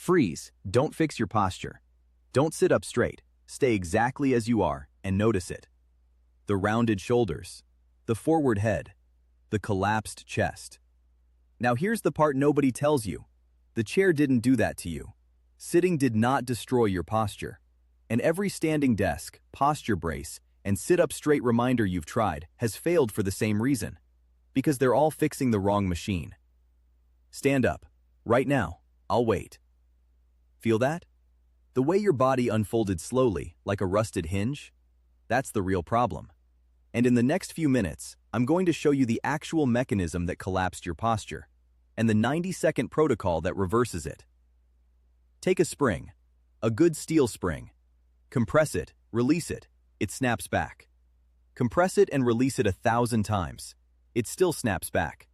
Freeze. Don't fix your posture. Don't sit up straight. Stay exactly as you are and notice it. The rounded shoulders, the forward head, the collapsed chest. Now here's the part nobody tells you. The chair didn't do that to you. Sitting did not destroy your posture. And every standing desk, posture brace, and sit-up straight reminder you've tried has failed for the same reason. Because they're all fixing the wrong machine. Stand up. Right now. I'll wait. Feel that? The way your body unfolded slowly, like a rusted hinge? That's the real problem. And in the next few minutes, I'm going to show you the actual mechanism that collapsed your posture, and the 90-second protocol that reverses it. Take a spring, a good steel spring. Compress it, release it, it snaps back. Compress it and release it 1,000 times. It still snaps back.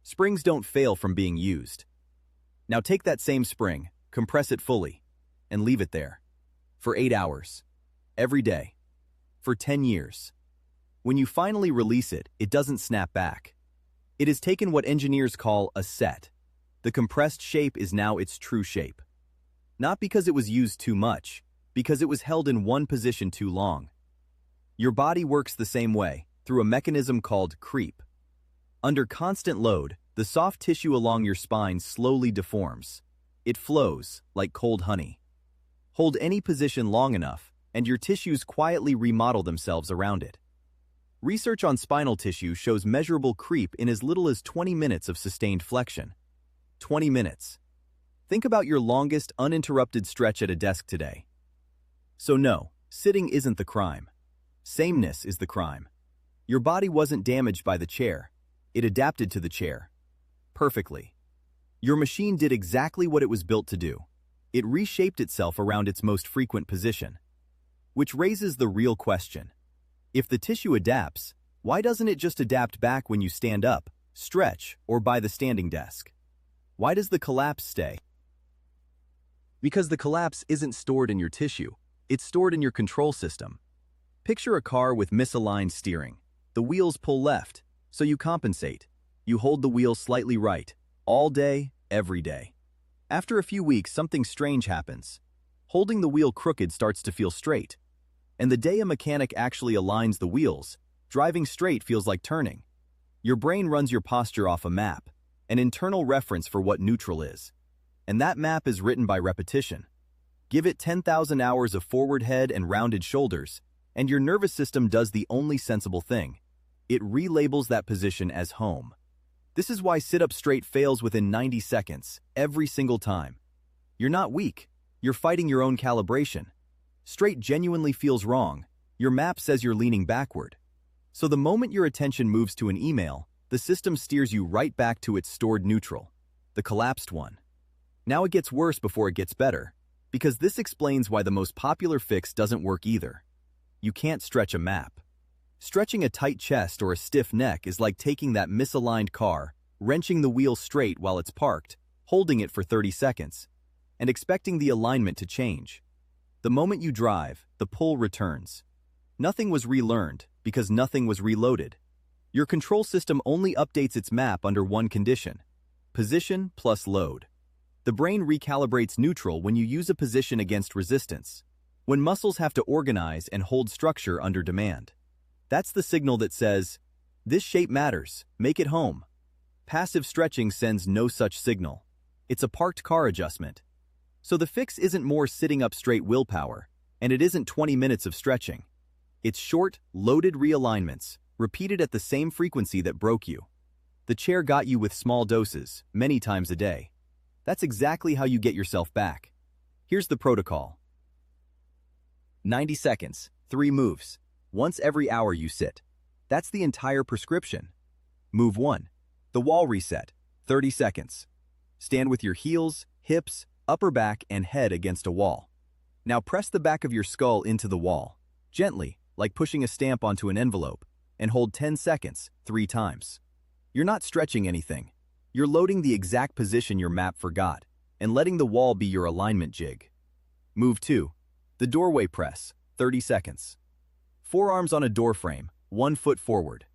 Springs don't fail from being used. Now take that same spring, compress it fully, and leave it there. For 8 hours. Every day. For 10 years. When you finally release it, it doesn't snap back. It has taken what engineers call a set. The compressed shape is now its true shape. Not because it was used too much, because it was held in one position too long. Your body works the same way, through a mechanism called creep. Under constant load, the soft tissue along your spine slowly deforms. It flows, like cold honey. Hold any position long enough, and your tissues quietly remodel themselves around it. Research on spinal tissue shows measurable creep in as little as 20 minutes of sustained flexion. 20 minutes. Think about your longest uninterrupted stretch at a desk today. So no, sitting isn't the crime. Sameness is the crime. Your body wasn't damaged by the chair. It adapted to the chair. Perfectly. Your machine did exactly what it was built to do. It reshaped itself around its most frequent position. Which raises the real question. If the tissue adapts, why doesn't it just adapt back when you stand up, stretch, or by the standing desk? Why does the collapse stay? Because the collapse isn't stored in your tissue, it's stored in your control system. Picture a car with misaligned steering. The wheels pull left, so you compensate. You hold the wheel slightly right, all day, every day. After a few weeks, something strange happens. Holding the wheel crooked starts to feel straight. And the day a mechanic actually aligns the wheels, driving straight feels like turning. Your brain runs your posture off a map, an internal reference for what neutral is. And that map is written by repetition. Give it 10,000 hours of forward head and rounded shoulders, and your nervous system does the only sensible thing. It relabels that position as home. This is why sit-up straight fails within 90 seconds, every single time. You're not weak. You're fighting your own calibration. Straight genuinely feels wrong. Your map says you're leaning backward. So the moment your attention moves to an email, the system steers you right back to its stored neutral, the collapsed one. Now it gets worse before it gets better, because this explains why the most popular fix doesn't work either. You can't stretch a map. Stretching a tight chest or a stiff neck is like taking that misaligned car, wrenching the wheel straight while it's parked, holding it for 30 seconds, and expecting the alignment to change. The moment you drive, the pull returns. Nothing was relearned because nothing was reloaded. Your control system only updates its map under one condition: position plus load. The brain recalibrates neutral when you use a position against resistance, when muscles have to organize and hold structure under demand. That's the signal that says, this shape matters, make it home. Passive stretching sends no such signal. It's a parked car adjustment. So the fix isn't more sitting up straight willpower, and it isn't 20 minutes of stretching. It's short, loaded realignments, repeated at the same frequency that broke you. The chair got you with small doses, many times a day. That's exactly how you get yourself back. Here's the protocol. 90 seconds, 3 moves. Once every hour you sit. That's the entire prescription. Move 1. The wall reset, 30 seconds. Stand with your heels, hips, upper back, and head against a wall. Now press the back of your skull into the wall, gently, like pushing a stamp onto an envelope, and hold 10 seconds, 3 times. You're not stretching anything. You're loading the exact position your map forgot, and letting the wall be your alignment jig. Move 2. The doorway press, 30 seconds. Forearms on a door frame, 1 foot forward.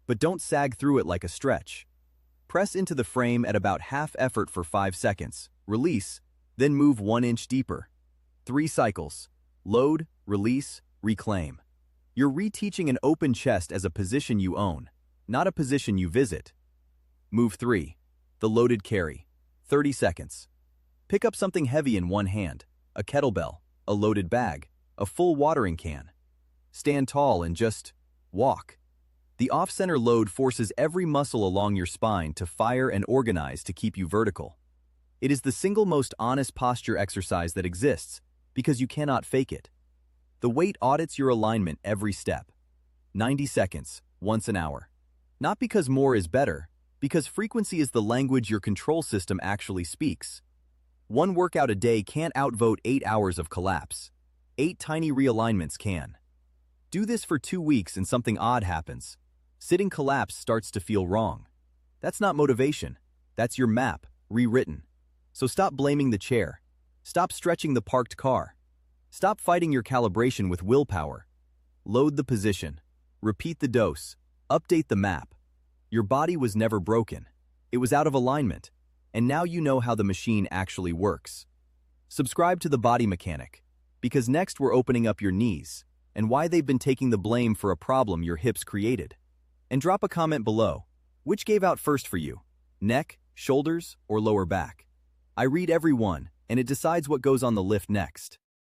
But don't sag through it like a stretch. Press into the frame at about half effort for 5 seconds, release, Then move 1 inch deeper. 3 cycles. Load, release, reclaim. You're reteaching an open chest as a position you own, not a position you visit. Move 3. The loaded carry. 30 seconds. Pick up something heavy in one hand, a kettlebell, a loaded bag, a full watering can. Stand tall and just walk. The off-center load forces every muscle along your spine to fire and organize to keep you vertical. It is the single most honest posture exercise that exists because you cannot fake it. The weight audits your alignment every step. 90 seconds, once an hour. Not because more is better, because frequency is the language your control system actually speaks. 1 workout a day can't outvote 8 hours of collapse. 8 tiny realignments can. Do this for 2 weeks and something odd happens. Sitting collapse starts to feel wrong. That's not motivation. That's your map, rewritten. So stop blaming the chair. Stop stretching the parked car. Stop fighting your calibration with willpower. Load the position. Repeat the dose. Update the map. Your body was never broken. It was out of alignment. And now you know how the machine actually works. Subscribe to The Body Mechanic, because next we're opening up your knees and why they've been taking the blame for a problem your hips created. And drop a comment below. Which gave out first for you? Neck, shoulders, or lower back? I read every one, and it decides what goes on the lift next.